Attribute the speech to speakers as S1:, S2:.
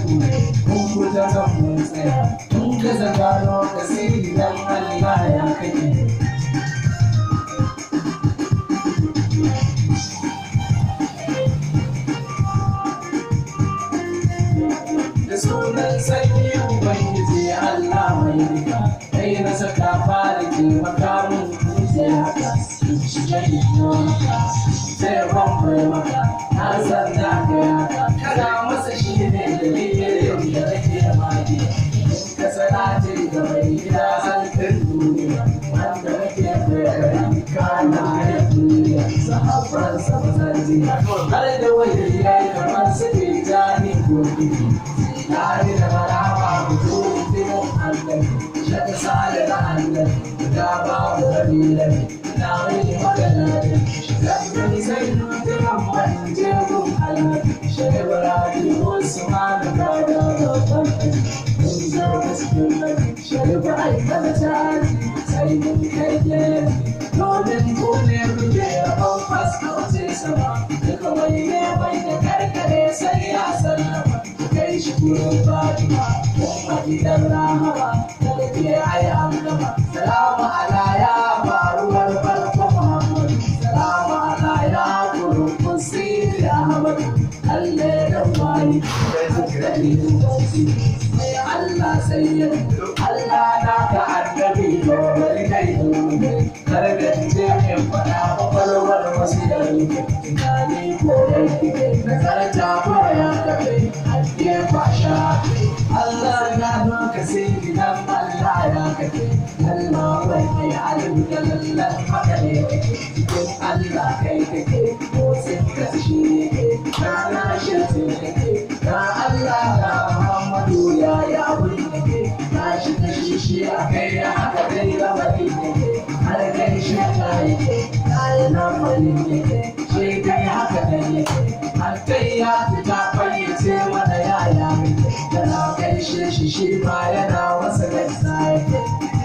S1: mun fita kan mun tsaya mun gaza gano ka sai idan Allah ya kake. Da sunan sanyi Ubangiji Allah mai rika, kai na saka fara ke makamun kuce haka, shiga iko maka, sai kwamfai maka, na san na kai haka, kana masa shi ne dalilin da nake magi. Ka sanace ga mai gida halin duniya, wanda nake kai kana ya duniya, sahabbansa ba zan jiya, har da wani ya yi kamar su ke jani ko gidi. Tare da maraba mutum dimin Allah, shaka sale na Allah, da babu kabilar, na wani magana da shigar sai mutumin manje gun Allah, shaka baradi wasu mana kada da kwanci, mun zo gaskiyar mai, shaka ba aikata caji, sai mun kai gere, domin kone muke rabon faskauce sama, duka wani ne mai da karkare sai ya sallama. Kai shi gurin Fatima, kuma gidan Rahama, da ke ai amlama. Salamu ala ya faruwar farko Muhammad, salamu ala ya gurin Kusiri Ahmad, Allah ya wani da dalilin wasu. Mai Allah sai ya Allah na ka annabi domin kai domin kargance in faɗa kwakwalwar wasu yanki. Tunani ko yanki, nazarta ko ya kafe. Allah ya doka sai gidan Allah ya kake, Allah wai alim da lallan haka ne kake, cikin Allah kai kake, motsin ka shi ne kana shirtin kake, na Allah ya Muhammadu ya yawon kake, na shi ta shi a kai ya haka dai lamari kake, har kai shi ta yake, na yi lamari kake, shi kai haka dai yake, har kai ya fita